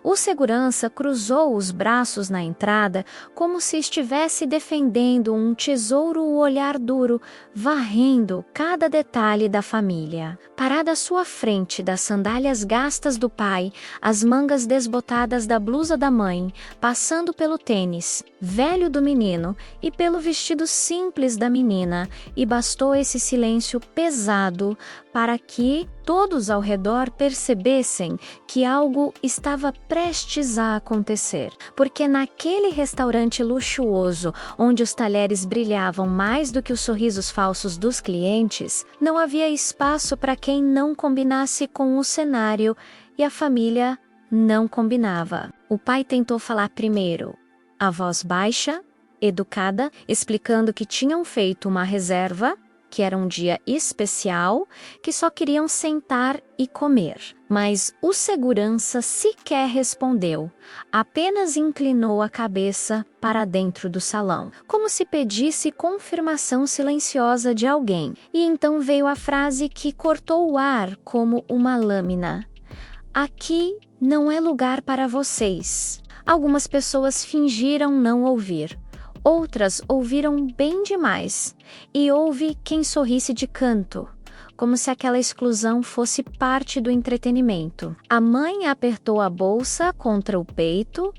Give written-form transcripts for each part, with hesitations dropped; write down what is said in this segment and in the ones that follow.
O segurança cruzou os braços na entrada como se estivesse defendendo um tesouro, o olhar duro, varrendo cada detalhe da família. Parada à sua frente das sandálias gastas do pai, as mangas desbotadas da blusa da mãe, passando pelo tênis velho do menino e pelo vestido simples da menina, e bastou esse silêncio pesado para que todos ao redor percebessem que algo estava prestes a acontecer. Porque naquele restaurante luxuoso, onde os talheres brilhavam mais do que os sorrisos falsos dos clientes, não havia espaço para quem não combinasse com o cenário, e a família não combinava. O pai tentou falar primeiro, a voz baixa, educada, explicando que tinham feito uma reserva, que era um dia especial, que só queriam sentar e comer. Mas o segurança sequer respondeu, apenas inclinou a cabeça para dentro do salão, como se pedisse confirmação silenciosa de alguém. E então veio a frase que cortou o ar como uma lâmina. Aqui não é lugar para vocês. Algumas pessoas fingiram não ouvir. Outras ouviram bem demais, e houve quem sorrisse de canto, como se aquela exclusão fosse parte do entretenimento. A mãe apertou a bolsa contra o peito,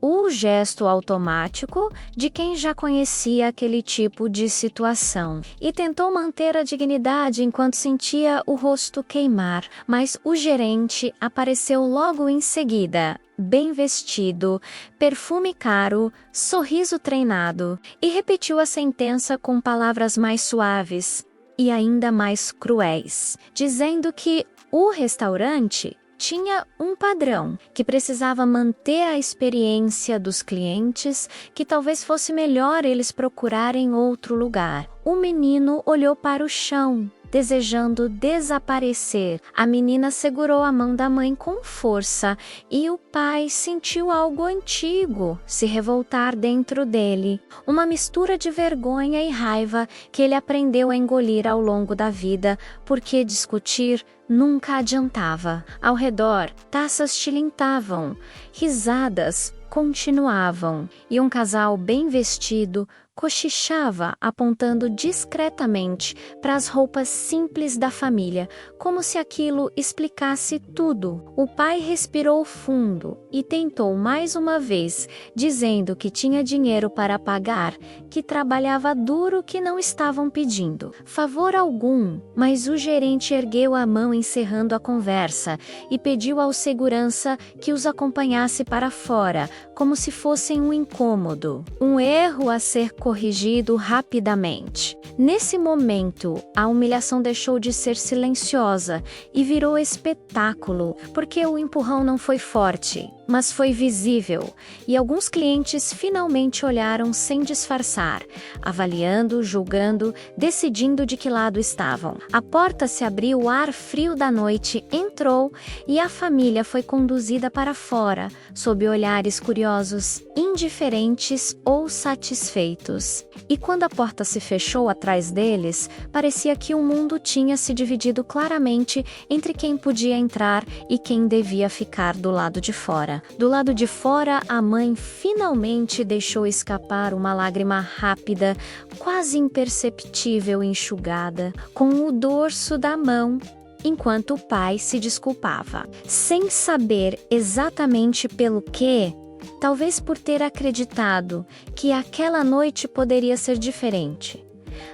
o gesto automático de quem já conhecia aquele tipo de situação, e tentou manter a dignidade enquanto sentia o rosto queimar, mas o gerente apareceu logo em seguida, bem vestido, perfume caro, sorriso treinado, e repetiu a sentença com palavras mais suaves e ainda mais cruéis, dizendo que o restaurante tinha um padrão, que precisava manter a experiência dos clientes, que talvez fosse melhor eles procurarem outro lugar. O menino olhou para o chão, desejando desaparecer. A menina segurou a mão da mãe com força e o pai sentiu algo antigo se revoltar dentro dele. Uma mistura de vergonha e raiva que ele aprendeu a engolir ao longo da vida, porque discutir nunca adiantava. Ao redor, taças tilintavam, risadas continuavam, e um casal bem vestido cochichava, apontando discretamente para as roupas simples da família, como se aquilo explicasse tudo. O pai respirou fundo e tentou mais uma vez, dizendo que tinha dinheiro para pagar, que trabalhava duro, que não estavam pedindo favor algum, mas o gerente ergueu a mão encerrando a conversa e pediu ao segurança que os acompanhasse para fora, como se fossem um incômodo, um erro a ser corrigido rapidamente. Nesse momento, a humilhação deixou de ser silenciosa e virou espetáculo, porque o empurrão não foi forte, mas foi visível, e alguns clientes finalmente olharam sem disfarçar, avaliando, julgando, decidindo de que lado estavam. A porta se abriu, o ar frio da noite entrou e a família foi conduzida para fora, sob olhares curiosos, indiferentes ou satisfeitos. E quando a porta se fechou atrás deles, parecia que o mundo tinha se dividido claramente entre quem podia entrar e quem devia ficar do lado de fora. Do lado de fora, a mãe finalmente deixou escapar uma lágrima rápida, quase imperceptível enxugada, com o dorso da mão, enquanto o pai se desculpava. Sem saber exatamente pelo quê, talvez por ter acreditado que aquela noite poderia ser diferente.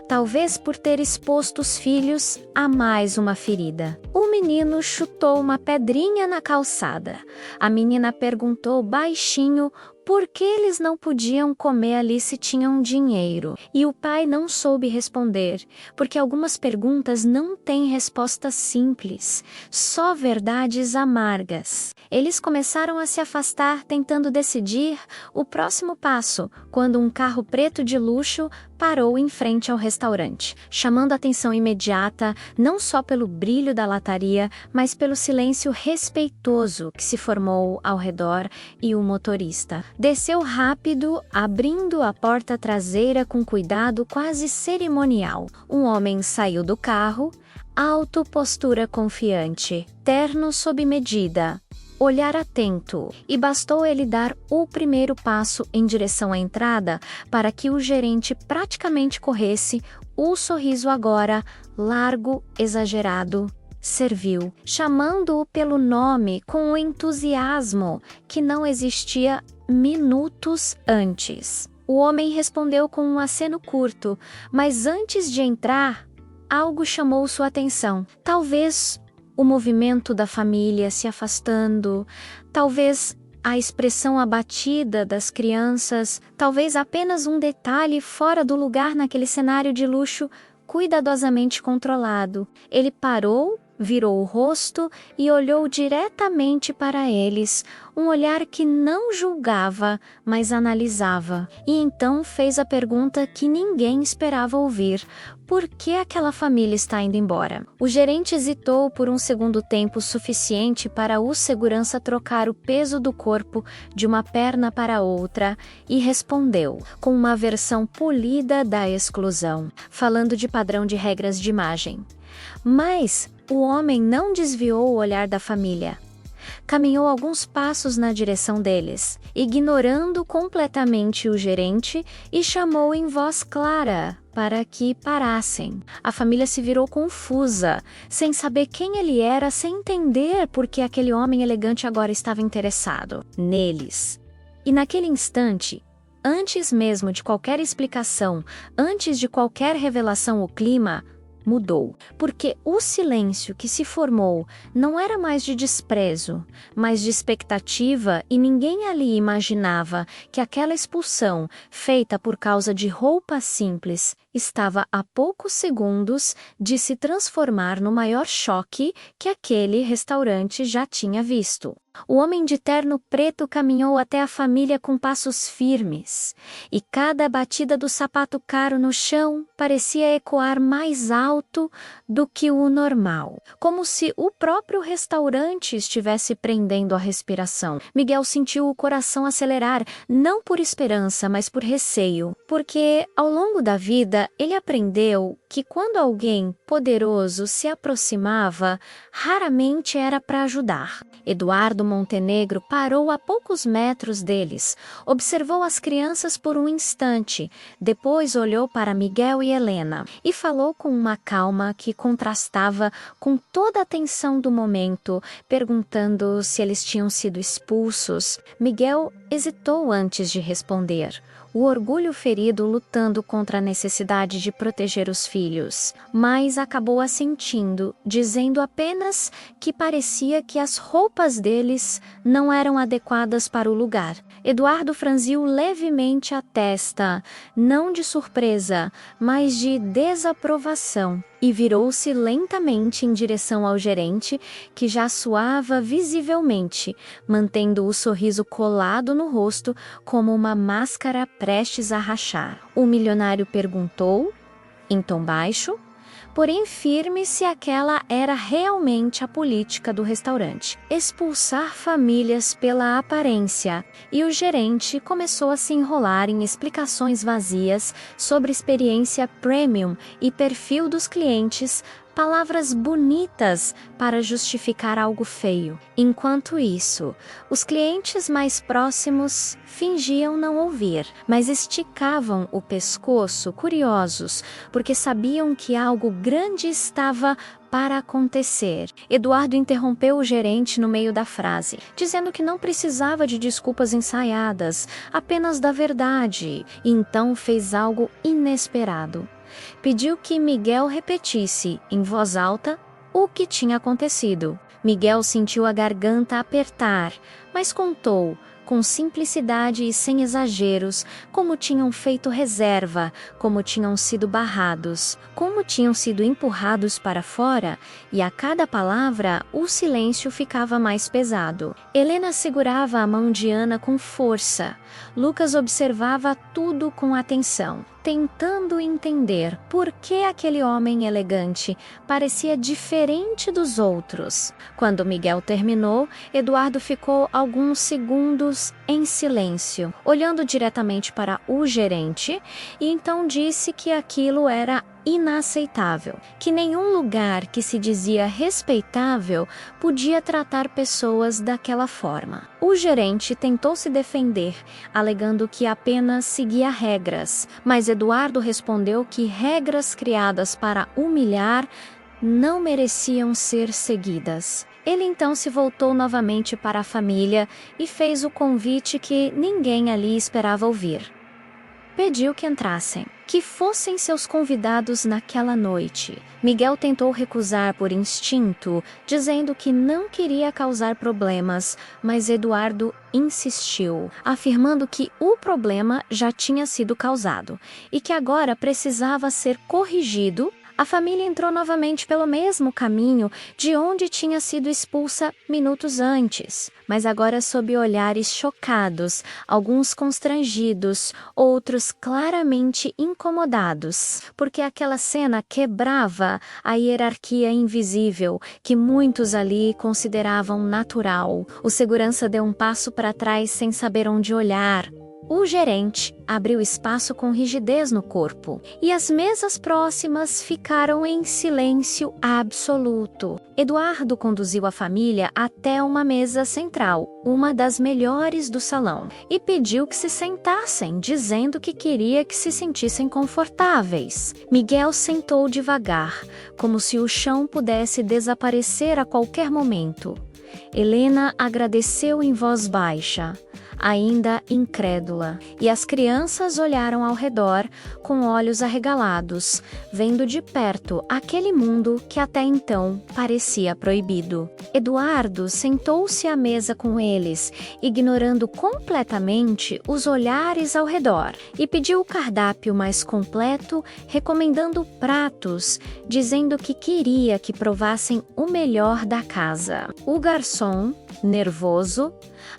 Talvez por ter exposto os filhos a mais uma ferida. O menino chutou uma pedrinha na calçada. A menina perguntou baixinho por que eles não podiam comer ali se tinham dinheiro. E o pai não soube responder, porque algumas perguntas não têm resposta simples, só verdades amargas. Eles começaram a se afastar, tentando decidir o próximo passo, quando um carro preto de luxo parou em frente ao restaurante, chamando a atenção imediata, não só pelo brilho da lataria, mas pelo silêncio respeitoso que se formou ao redor, e o motorista desceu rápido, abrindo a porta traseira com cuidado quase cerimonial. Um homem saiu do carro, alto, postura confiante, terno sob medida, olhar atento, e bastou ele dar o primeiro passo em direção à entrada para que o gerente praticamente corresse. O sorriso agora, largo, exagerado, serviu, chamando-o pelo nome com um entusiasmo que não existia minutos antes. O homem respondeu com um aceno curto, mas antes de entrar, algo chamou sua atenção. Talvez o movimento da família se afastando, talvez a expressão abatida das crianças, talvez apenas um detalhe fora do lugar naquele cenário de luxo cuidadosamente controlado. Ele parou, virou o rosto e olhou diretamente para eles, um olhar que não julgava, mas analisava. E então fez a pergunta que ninguém esperava ouvir: por que aquela família está indo embora? O gerente hesitou por um segundo tempo suficiente para o segurança trocar o peso do corpo de uma perna para outra e respondeu, com uma versão polida da exclusão, falando de padrão de regras de imagem. Mas o homem não desviou o olhar da família. Caminhou alguns passos na direção deles, ignorando completamente o gerente, e chamou em voz clara para que parassem. A família se virou confusa, sem saber quem ele era, sem entender por que aquele homem elegante agora estava interessado neles. E naquele instante, antes mesmo de qualquer explicação, antes de qualquer revelação, o clima mudou, porque o silêncio que se formou não era mais de desprezo, mas de expectativa, e ninguém ali imaginava que aquela expulsão, feita por causa de roupa simples, estava a poucos segundos de se transformar no maior choque que aquele restaurante já tinha visto. O homem de terno preto caminhou até a família com passos firmes, e cada batida do sapato caro no chão parecia ecoar mais alto do que o normal, como se o próprio restaurante estivesse prendendo a respiração. Miguel sentiu o coração acelerar, não por esperança, mas por receio, porque ao longo da vida ele aprendeu que quando alguém poderoso se aproximava, raramente era para ajudar. Eduardo Montenegro parou a poucos metros deles, observou as crianças por um instante, depois olhou para Miguel e Helena e falou com uma calma que contrastava com toda a tensão do momento, perguntando se eles tinham sido expulsos. Miguel hesitou antes de responder, o orgulho ferido lutando contra a necessidade de proteger os filhos, mas acabou assentindo, dizendo apenas que parecia que as roupas deles não eram adequadas para o lugar. Eduardo franziu levemente a testa, não de surpresa, mas de desaprovação, e virou-se lentamente em direção ao gerente, que já suava visivelmente, mantendo o sorriso colado no rosto como uma máscara prestes a rachar. O milionário perguntou, em tom baixo, porém firme, se aquela era realmente a política do restaurante: expulsar famílias pela aparência. E o gerente começou a se enrolar em explicações vazias sobre experiência premium e perfil dos clientes, palavras bonitas para justificar algo feio. Enquanto isso, os clientes mais próximos fingiam não ouvir, mas esticavam o pescoço, curiosos, porque sabiam que algo grande estava para acontecer. Eduardo interrompeu o gerente no meio da frase, dizendo que não precisava de desculpas ensaiadas, apenas da verdade, e então fez algo inesperado. Pediu que Miguel repetisse, em voz alta, o que tinha acontecido. Miguel sentiu a garganta apertar, mas contou, com simplicidade e sem exageros, como tinham feito reserva, como tinham sido barrados, como tinham sido empurrados para fora, e a cada palavra o silêncio ficava mais pesado. Helena segurava a mão de Ana com força. Lucas observava tudo com atenção, tentando entender por que aquele homem elegante parecia diferente dos outros. Quando Miguel terminou, Eduardo ficou alguns segundos minutos em silêncio, olhando diretamente para o gerente, e então disse que aquilo era inaceitável, que nenhum lugar que se dizia respeitável podia tratar pessoas daquela forma. O gerente tentou se defender, alegando que apenas seguia regras, mas Eduardo respondeu que regras criadas para humilhar não mereciam ser seguidas. Ele então se voltou novamente para a família e fez o convite que ninguém ali esperava ouvir. Pediu que entrassem, que fossem seus convidados naquela noite. Miguel tentou recusar por instinto, dizendo que não queria causar problemas, mas Eduardo insistiu, afirmando que o problema já tinha sido causado e que agora precisava ser corrigido. A família entrou novamente pelo mesmo caminho de onde tinha sido expulsa minutos antes, mas agora sob olhares chocados, alguns constrangidos, outros claramente incomodados, porque aquela cena quebrava a hierarquia invisível que muitos ali consideravam natural. O segurança deu um passo para trás sem saber onde olhar. O gerente abriu espaço com rigidez no corpo, e as mesas próximas ficaram em silêncio absoluto. Eduardo conduziu a família até uma mesa central, uma das melhores do salão, e pediu que se sentassem, dizendo que queria que se sentissem confortáveis. Miguel sentou devagar, como se o chão pudesse desaparecer a qualquer momento. Helena agradeceu em voz baixa, ainda incrédula, e as crianças olharam ao redor com olhos arregalados, vendo de perto aquele mundo que até então parecia proibido. Eduardo sentou-se à mesa com eles, ignorando completamente os olhares ao redor, e pediu o cardápio mais completo, recomendando pratos, dizendo que queria que provassem o melhor da casa. O garçom, nervoso,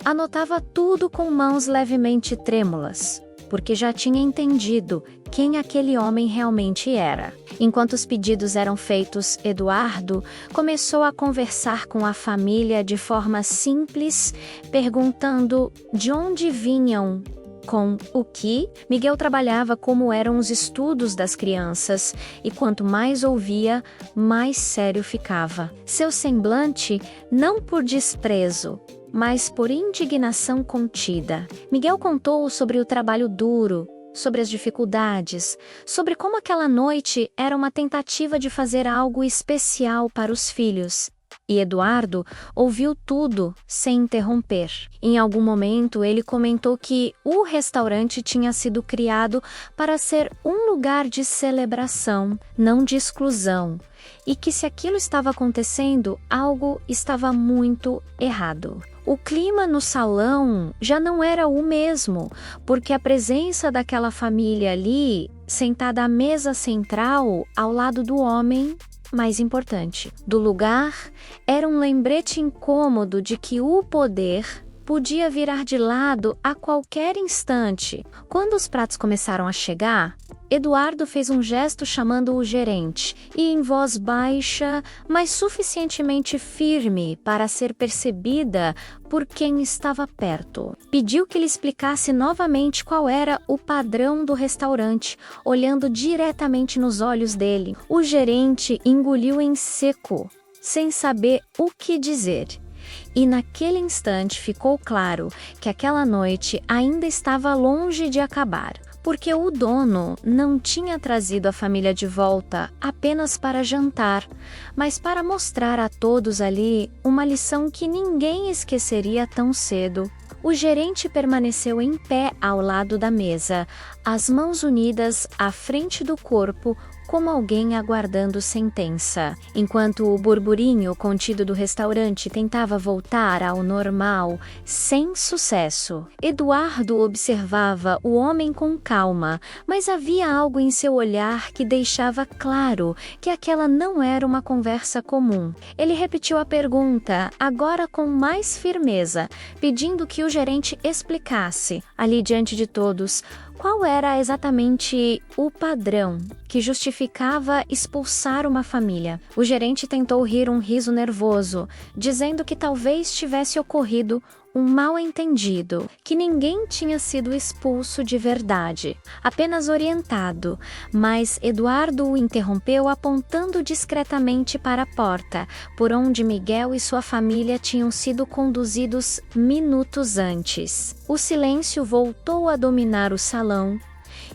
anotava tudo com mãos levemente trêmulas, porque já tinha entendido quem aquele homem realmente era. Enquanto os pedidos eram feitos, Eduardo começou a conversar com a família de forma simples, perguntando de onde vinham, com o que. Miguel trabalhava como eram os estudos das crianças, e quanto mais ouvia, mais sério ficava. Seu semblante, não por desprezo, mas por indignação contida. Miguel contou sobre o trabalho duro, sobre as dificuldades, sobre como aquela noite era uma tentativa de fazer algo especial para os filhos. E Eduardo ouviu tudo sem interromper. Em algum momento, ele comentou que o restaurante tinha sido criado para ser um lugar de celebração, não de exclusão, e que se aquilo estava acontecendo, algo estava muito errado. O clima no salão já não era o mesmo, porque a presença daquela família ali, sentada à mesa central, ao lado do homem mais importante do lugar, era um lembrete incômodo de que o poder podia virar de lado a qualquer instante. Quando os pratos começaram a chegar, Eduardo fez um gesto chamando o gerente, e em voz baixa, mas suficientemente firme para ser percebida por quem estava perto. Pediu que lhe explicasse novamente qual era o padrão do restaurante, olhando diretamente nos olhos dele. O gerente engoliu em seco, sem saber o que dizer. E naquele instante ficou claro que aquela noite ainda estava longe de acabar, porque o dono não tinha trazido a família de volta apenas para jantar, mas para mostrar a todos ali uma lição que ninguém esqueceria tão cedo. O gerente permaneceu em pé ao lado da mesa, as mãos unidas à frente do corpo, como alguém aguardando sentença. Enquanto o burburinho contido do restaurante tentava voltar ao normal, sem sucesso. Eduardo observava o homem com calma, mas havia algo em seu olhar que deixava claro que aquela não era uma conversa comum. Ele repetiu a pergunta, agora com mais firmeza, pedindo que o gerente explicasse, ali diante de todos, qual era exatamente o padrão que justificava expulsar uma família. O gerente tentou rir um riso nervoso, dizendo que talvez tivesse ocorrido um mal-entendido, que ninguém tinha sido expulso de verdade, apenas orientado, mas Eduardo o interrompeu apontando discretamente para a porta, por onde Miguel e sua família tinham sido conduzidos minutos antes. O silêncio voltou a dominar o salão,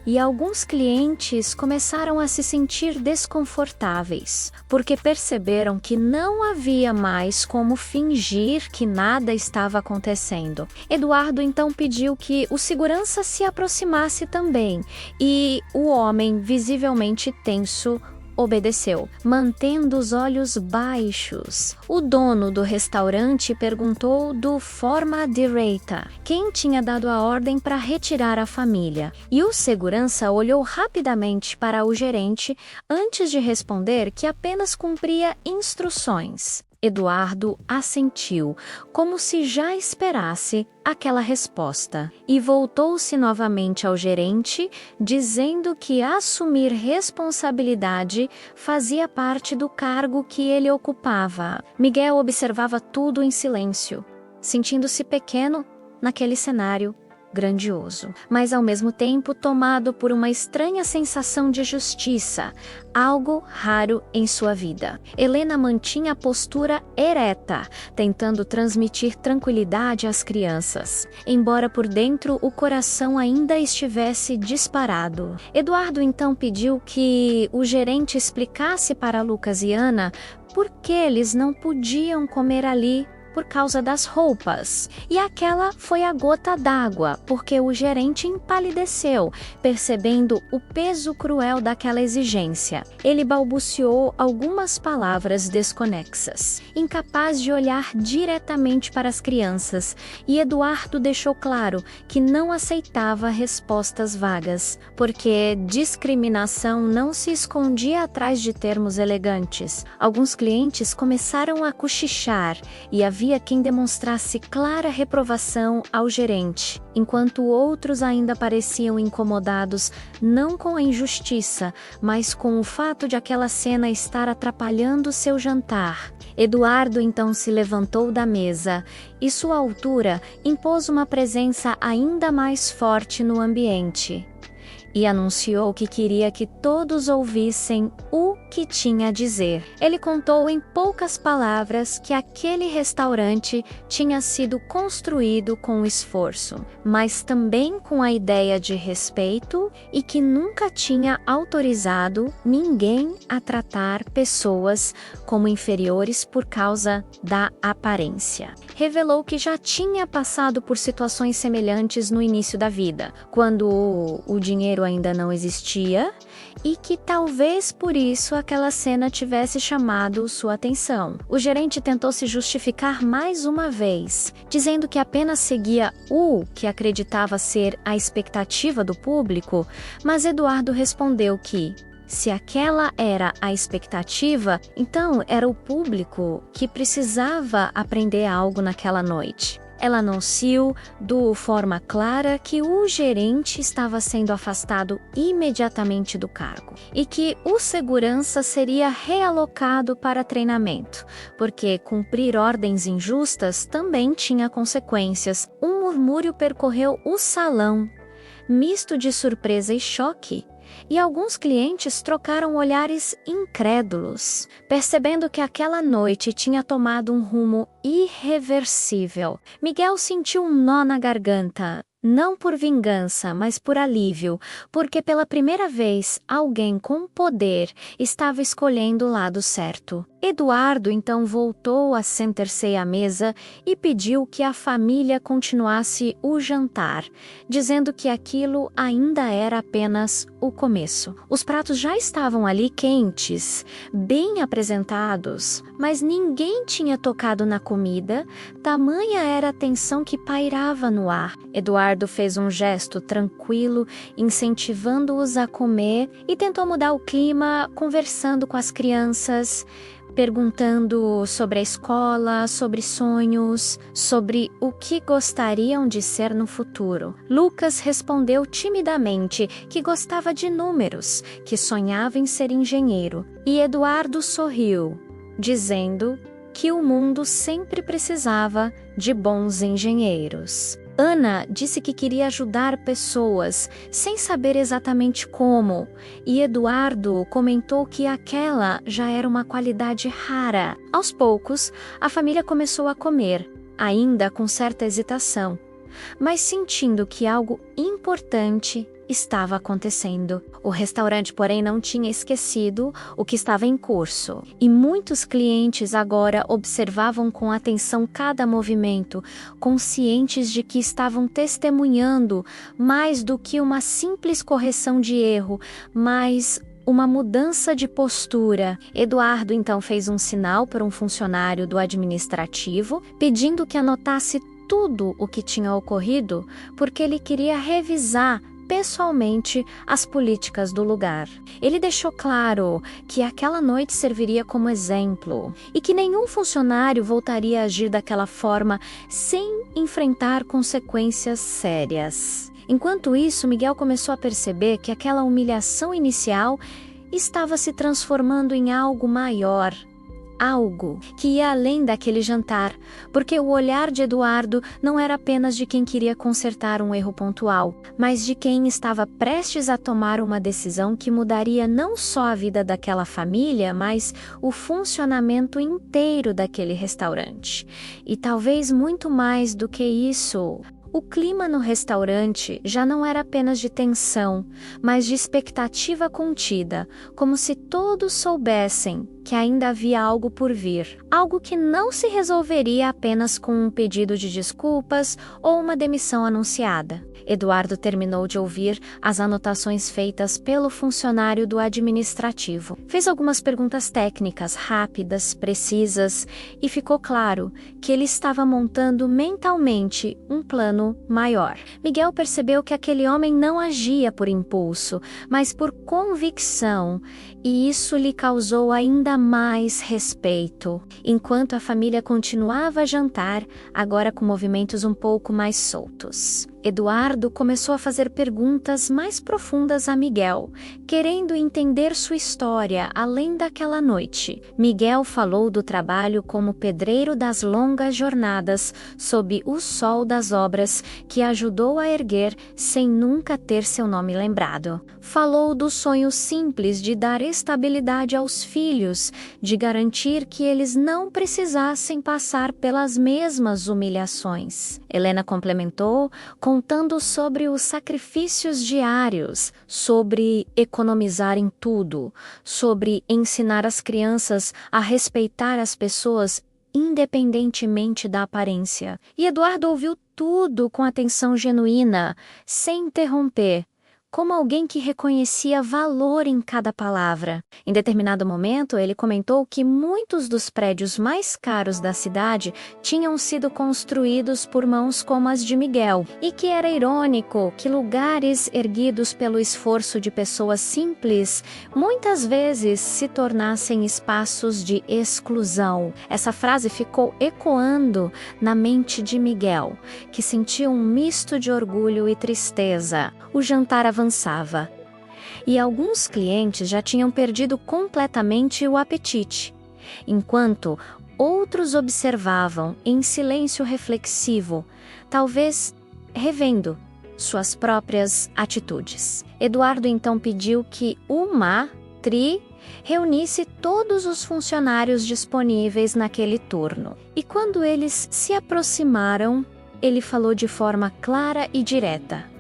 e alguns clientes começaram a se sentir desconfortáveis, porque perceberam que não havia mais como fingir que nada estava acontecendo. Eduardo então pediu que o segurança se aproximasse também, e o homem, visivelmente tenso, obedeceu, mantendo os olhos baixos. O dono do restaurante perguntou do forma direita, quem tinha dado a ordem para retirar a família, e o segurança olhou rapidamente para o gerente antes de responder que apenas cumpria instruções. Eduardo assentiu, como se já esperasse aquela resposta, e voltou-se novamente ao gerente, dizendo que assumir responsabilidade fazia parte do cargo que ele ocupava. Miguel observava tudo em silêncio, sentindo-se pequeno naquele cenário grandioso, mas ao mesmo tempo tomado por uma estranha sensação de justiça, algo raro em sua vida. Helena mantinha a postura ereta, tentando transmitir tranquilidade às crianças, embora por dentro o coração ainda estivesse disparado. Eduardo então pediu que o gerente explicasse para Lucas e Ana por que eles não podiam comer ali por causa das roupas. E aquela foi a gota d'água, porque o gerente empalideceu, percebendo o peso cruel daquela exigência. Ele balbuciou algumas palavras desconexas, incapaz de olhar diretamente para as crianças, e Eduardo deixou claro que não aceitava respostas vagas, porque discriminação não se escondia atrás de termos elegantes. Alguns clientes começaram a cochichar, e havia quem demonstrasse clara reprovação ao gerente, enquanto outros ainda pareciam incomodados não com a injustiça, mas com o fato de aquela cena estar atrapalhando seu jantar. Eduardo então se levantou da mesa e sua altura impôs uma presença ainda mais forte no ambiente, e anunciou que queria que todos ouvissem o que tinha a dizer. Ele contou em poucas palavras que aquele restaurante tinha sido construído com esforço, mas também com a ideia de respeito, e que nunca tinha autorizado ninguém a tratar pessoas como inferiores por causa da aparência. Revelou que já tinha passado por situações semelhantes no início da vida, quando o dinheiro ainda não existia, e que talvez por isso aquela cena tivesse chamado sua atenção. O gerente tentou se justificar mais uma vez, dizendo que apenas seguia o que acreditava ser a expectativa do público, mas Eduardo respondeu que, se aquela era a expectativa, então era o público que precisava aprender algo naquela noite. Ela anunciou de forma clara que o gerente estava sendo afastado imediatamente do cargo e que o segurança seria realocado para treinamento, porque cumprir ordens injustas também tinha consequências. Um murmúrio percorreu o salão, misto de surpresa e choque, e alguns clientes trocaram olhares incrédulos, percebendo que aquela noite tinha tomado um rumo irreversível. Miguel sentiu um nó na garganta, não por vingança, mas por alívio, porque pela primeira vez alguém com poder estava escolhendo o lado certo. Eduardo então voltou a sentar-se à mesa e pediu que a família continuasse o jantar, dizendo que aquilo ainda era apenas o começo. Os pratos já estavam ali quentes, bem apresentados, mas ninguém tinha tocado na comida, tamanha era a tensão que pairava no ar. Eduardo fez um gesto tranquilo, incentivando-os a comer, e tentou mudar o clima, conversando com as crianças, perguntando sobre a escola, sobre sonhos, sobre o que gostariam de ser no futuro. Lucas respondeu timidamente que gostava de números, que sonhava em ser engenheiro, e Eduardo sorriu, dizendo que o mundo sempre precisava de bons engenheiros. Ana disse que queria ajudar pessoas, sem saber exatamente como, e Eduardo comentou que aquela já era uma qualidade rara. Aos poucos, a família começou a comer, ainda com certa hesitação, mas sentindo que algo importante estava acontecendo. O restaurante, porém, não tinha esquecido o que estava em curso, e muitos clientes agora observavam com atenção cada movimento, conscientes de que estavam testemunhando mais do que uma simples correção de erro, mas uma mudança de postura. Eduardo então fez um sinal para um funcionário do administrativo, pedindo que anotasse tudo o que tinha ocorrido, porque ele queria revisar pessoalmente as políticas do lugar. Ele deixou claro que aquela noite serviria como exemplo e que nenhum funcionário voltaria a agir daquela forma sem enfrentar consequências sérias. Enquanto isso, Miguel começou a perceber que aquela humilhação inicial estava se transformando em algo maior. Algo que ia além daquele jantar, porque o olhar de Eduardo não era apenas de quem queria consertar um erro pontual, mas de quem estava prestes a tomar uma decisão que mudaria não só a vida daquela família, mas o funcionamento inteiro daquele restaurante. E talvez muito mais do que isso. O clima no restaurante já não era apenas de tensão, mas de expectativa contida, como se todos soubessem que ainda havia algo por vir. Algo que não se resolveria apenas com um pedido de desculpas ou uma demissão anunciada. Eduardo terminou de ouvir as anotações feitas pelo funcionário do administrativo. Fez algumas perguntas técnicas, rápidas, precisas, e ficou claro que ele estava montando mentalmente um plano maior. Miguel percebeu que aquele homem não agia por impulso, mas por convicção, e isso lhe causou ainda mais respeito. Enquanto a família continuava a jantar, agora com movimentos um pouco mais soltos, Eduardo começou a fazer perguntas mais profundas a Miguel, querendo entender sua história além daquela noite. Miguel falou do trabalho como pedreiro das longas jornadas, sob o sol das obras que ajudou a erguer sem nunca ter seu nome lembrado. Falou do sonho simples de dar estabilidade aos filhos, de garantir que eles não precisassem passar pelas mesmas humilhações. Helena complementou, contando sobre os sacrifícios diários, sobre economizar em tudo, sobre ensinar as crianças a respeitar as pessoas independentemente da aparência. E Eduardo ouviu tudo com atenção genuína, sem interromper, como alguém que reconhecia valor em cada palavra. Em determinado momento, ele comentou que muitos dos prédios mais caros da cidade tinham sido construídos por mãos como as de Miguel, e que era irônico que lugares erguidos pelo esforço de pessoas simples muitas vezes se tornassem espaços de exclusão. Essa frase ficou ecoando na mente de Miguel, que sentiu um misto de orgulho e tristeza. O jantar avançava, e alguns clientes já tinham perdido completamente o apetite, enquanto outros observavam em silêncio reflexivo, talvez revendo suas próprias atitudes. Eduardo então pediu que uma reunisse todos os funcionários disponíveis naquele turno. E quando eles se aproximaram, ele falou de forma clara e direta,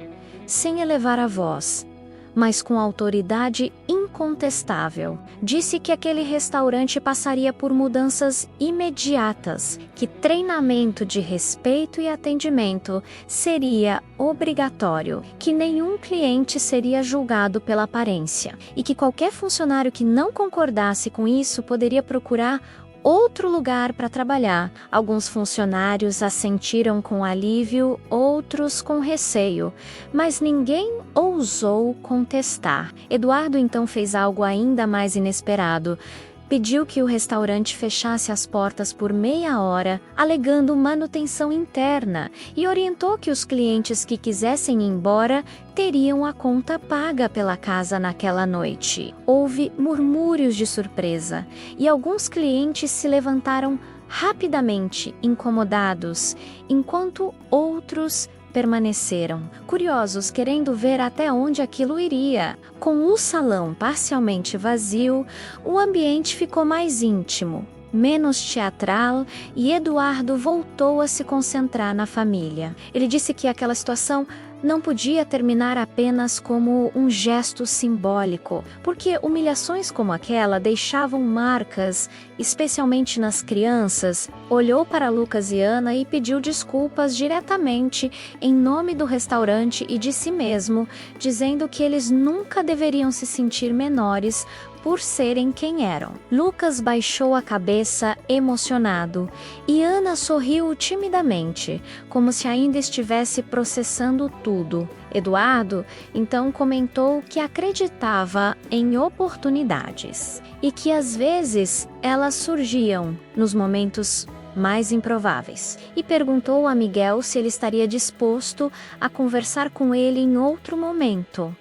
sem elevar a voz, mas com autoridade incontestável. Disse que aquele restaurante passaria por mudanças imediatas, que treinamento de respeito e atendimento seria obrigatório, que nenhum cliente seria julgado pela aparência, e que qualquer funcionário que não concordasse com isso poderia procurar outro lugar para trabalhar. Alguns funcionários assentiram com alívio, outros com receio, mas ninguém ousou contestar. Eduardo então fez algo ainda mais inesperado. Pediu que o restaurante fechasse as portas por meia hora, alegando manutenção interna, e orientou que os clientes que quisessem ir embora teriam a conta paga pela casa naquela noite. Houve murmúrios de surpresa, e alguns clientes se levantaram rapidamente incomodados, enquanto outros permaneceram, curiosos, querendo ver até onde aquilo iria. Com o salão parcialmente vazio, o ambiente ficou mais íntimo, menos teatral, e Eduardo voltou a se concentrar na família. Ele disse que aquela situação não podia terminar apenas como um gesto simbólico, porque humilhações como aquela deixavam marcas, especialmente nas crianças. Olhou para Lucas e Ana e pediu desculpas diretamente em nome do restaurante e de si mesmo, dizendo que eles nunca deveriam se sentir menores por serem quem eram. Lucas baixou a cabeça emocionado e Ana sorriu timidamente, como se ainda estivesse processando tudo. Eduardo então comentou que acreditava em oportunidades e que às vezes elas surgiam nos momentos mais improváveis, e perguntou a Miguel se ele estaria disposto a conversar com ele em outro momento,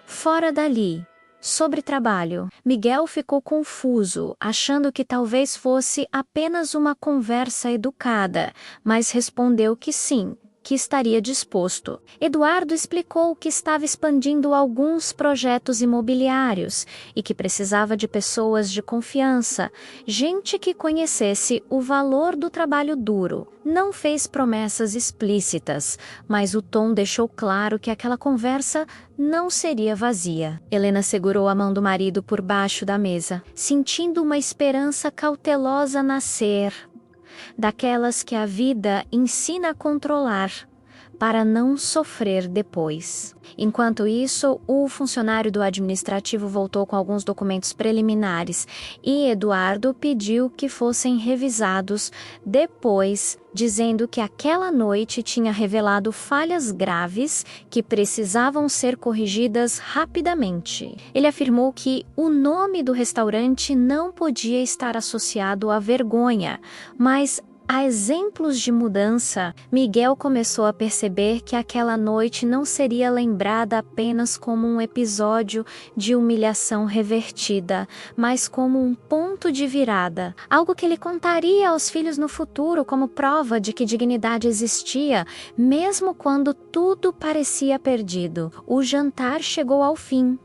fora dali, sobre trabalho. Miguel ficou confuso, achando que talvez fosse apenas uma conversa educada, mas respondeu que sim, que estaria disposto. Eduardo explicou que estava expandindo alguns projetos imobiliários e que precisava de pessoas de confiança, gente que conhecesse o valor do trabalho duro. Não fez promessas explícitas, mas o tom deixou claro que aquela conversa não seria vazia. Helena segurou a mão do marido por baixo da mesa, sentindo uma esperança cautelosa nascer, daquelas que a vida ensina a controlar, para não sofrer depois. Enquanto isso, o funcionário do administrativo voltou com alguns documentos preliminares e Eduardo pediu que fossem revisados depois, dizendo que aquela noite tinha revelado falhas graves que precisavam ser corrigidas rapidamente. Ele afirmou que o nome do restaurante não podia estar associado à vergonha, mas a exemplos de mudança. Miguel começou a perceber que aquela noite não seria lembrada apenas como um episódio de humilhação revertida, mas como um ponto de virada, algo que ele contaria aos filhos no futuro como prova de que dignidade existia, mesmo quando tudo parecia perdido. O jantar chegou ao fim.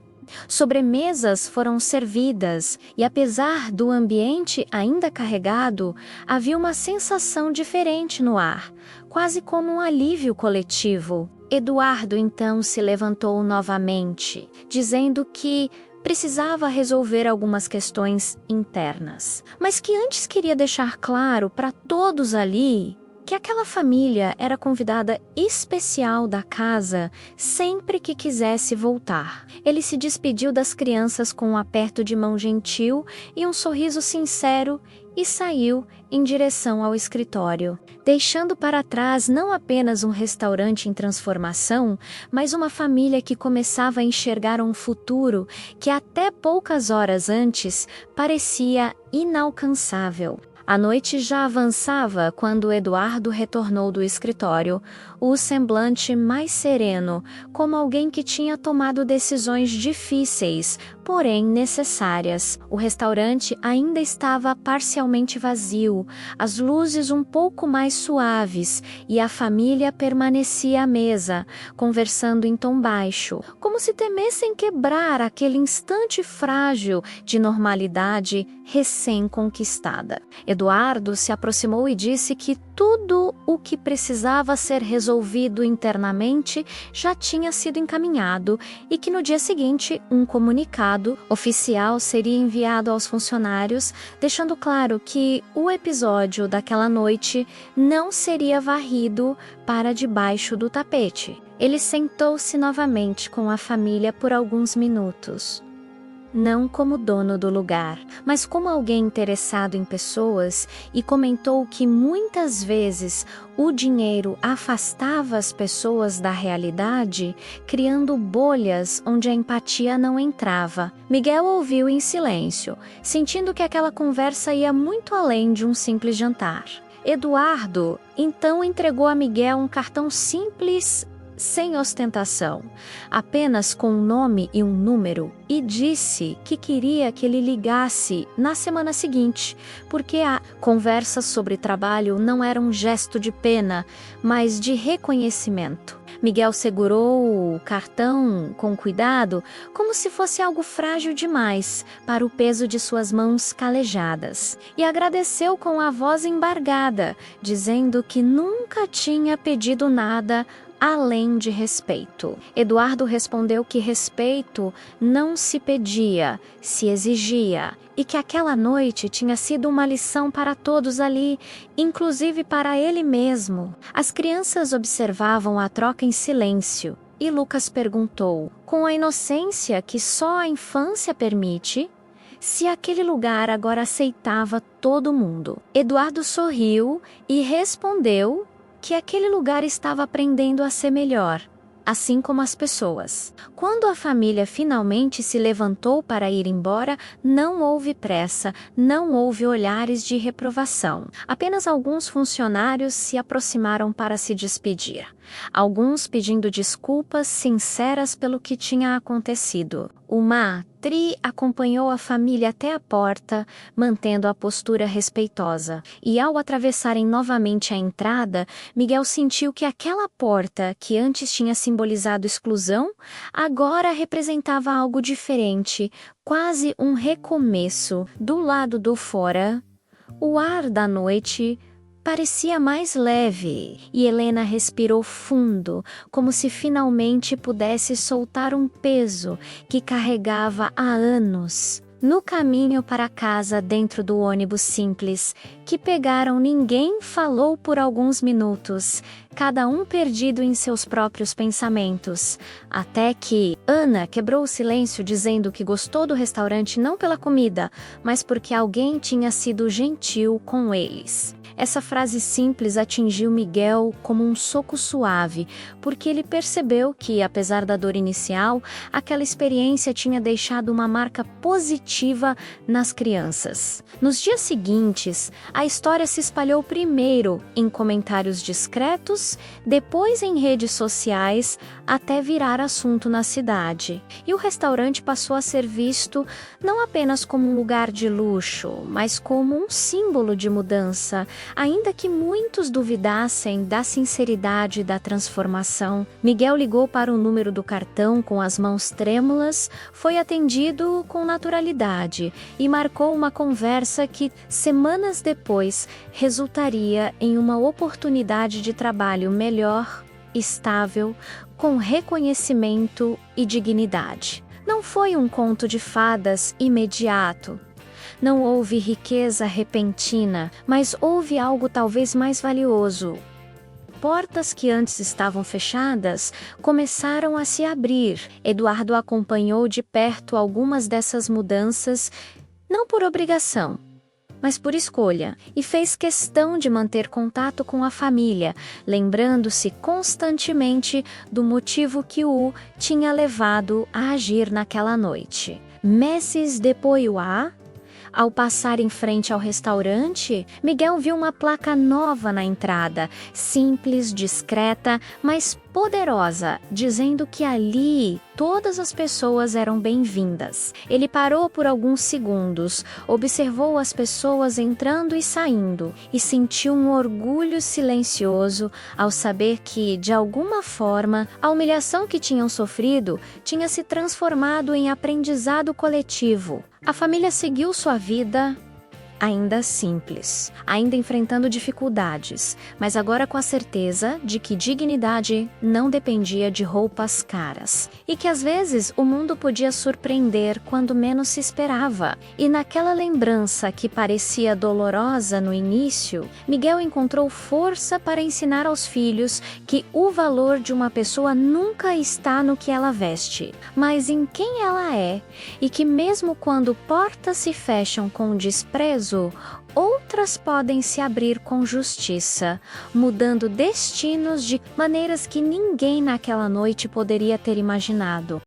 Sobremesas foram servidas e, apesar do ambiente ainda carregado, havia uma sensação diferente no ar, quase como um alívio coletivo. Eduardo então se levantou novamente, dizendo que precisava resolver algumas questões internas, mas que antes queria deixar claro para todos ali que aquela família era convidada especial da casa sempre que quisesse voltar. Ele se despediu das crianças com um aperto de mão gentil e um sorriso sincero e saiu em direção ao escritório, deixando para trás não apenas um restaurante em transformação, mas uma família que começava a enxergar um futuro que até poucas horas antes parecia inalcançável. A noite já avançava quando Eduardo retornou do escritório, o semblante mais sereno, como alguém que tinha tomado decisões difíceis, porém necessárias. O restaurante ainda estava parcialmente vazio, as luzes um pouco mais suaves, e a família permanecia à mesa, conversando em tom baixo, como se temessem quebrar aquele instante frágil de normalidade recém-conquistada. Eduardo se aproximou e disse que tudo o que precisava ser resolvido internamente já tinha sido encaminhado e que no dia seguinte um comunicado oficial seria enviado aos funcionários, deixando claro que o episódio daquela noite não seria varrido para debaixo do tapete. Ele sentou-se novamente com a família por alguns minutos. Não como dono do lugar, mas como alguém interessado em pessoas, e comentou que muitas vezes o dinheiro afastava as pessoas da realidade, criando bolhas onde a empatia não entrava. Miguel ouviu em silêncio, sentindo que aquela conversa ia muito além de um simples jantar. Eduardo então entregou a Miguel um cartão simples sem ostentação, apenas com um nome e um número, e disse que queria que ele ligasse na semana seguinte, porque a conversa sobre trabalho não era um gesto de pena, mas de reconhecimento. Miguel segurou o cartão com cuidado, como se fosse algo frágil demais para o peso de suas mãos calejadas, e agradeceu com a voz embargada, dizendo que nunca tinha pedido nada além de respeito. Eduardo respondeu que respeito não se pedia, se exigia, e que aquela noite tinha sido uma lição para todos ali, inclusive para ele mesmo. As crianças observavam a troca em silêncio, e Lucas perguntou, com a inocência que só a infância permite, se aquele lugar agora aceitava todo mundo. Eduardo sorriu e respondeu que aquele lugar estava aprendendo a ser melhor, assim como as pessoas. Quando a família finalmente se levantou para ir embora, não houve pressa, não houve olhares de reprovação. Apenas alguns funcionários se aproximaram para se despedir, alguns pedindo desculpas sinceras pelo que tinha acontecido. Uma Tri acompanhou a família até a porta, mantendo a postura respeitosa. E ao atravessarem novamente a entrada, Miguel sentiu que aquela porta, que antes tinha simbolizado exclusão, agora representava algo diferente, quase um recomeço. Do lado do fora, o ar da noite parecia mais leve, e Helena respirou fundo, como se finalmente pudesse soltar um peso que carregava há anos. No caminho para casa dentro do ônibus simples, que pegaram, ninguém falou por alguns minutos, cada um perdido em seus próprios pensamentos, até que Ana quebrou o silêncio dizendo que gostou do restaurante não pela comida, mas porque alguém tinha sido gentil com eles. Essa frase simples atingiu Miguel como um soco suave, porque ele percebeu que, apesar da dor inicial, aquela experiência tinha deixado uma marca positiva nas crianças. Nos dias seguintes, a história se espalhou primeiro em comentários discretos, depois em redes sociais, até virar assunto na cidade. E o restaurante passou a ser visto não apenas como um lugar de luxo, mas como um símbolo de mudança, ainda que muitos duvidassem da sinceridade da transformação. Miguel ligou para o número do cartão com as mãos trêmulas, foi atendido com naturalidade e marcou uma conversa que, semanas depois, resultaria em uma oportunidade de trabalho melhor, estável, com reconhecimento e dignidade. Não foi um conto de fadas imediato. Não houve riqueza repentina, mas houve algo talvez mais valioso. Portas que antes estavam fechadas começaram a se abrir. Eduardo acompanhou de perto algumas dessas mudanças, não por obrigação, mas por escolha, e fez questão de manter contato com a família, lembrando-se constantemente do motivo que o tinha levado a agir naquela noite. Meses depois, ao passar em frente ao restaurante, Miguel viu uma placa nova na entrada, simples, discreta, mas poderosa, dizendo que ali todas as pessoas eram bem-vindas. Ele parou por alguns segundos, observou as pessoas entrando e saindo, e sentiu um orgulho silencioso ao saber que, de alguma forma, a humilhação que tinham sofrido tinha se transformado em aprendizado coletivo. A família seguiu sua vida, ainda simples, ainda enfrentando dificuldades, mas agora com a certeza de que dignidade não dependia de roupas caras, e que às vezes o mundo podia surpreender quando menos se esperava. E naquela lembrança que parecia dolorosa no início, Miguel encontrou força para ensinar aos filhos que o valor de uma pessoa nunca está no que ela veste, mas em quem ela é, e que mesmo quando portas se fecham com desprezo, outras podem se abrir com justiça, mudando destinos de maneiras que ninguém naquela noite poderia ter imaginado.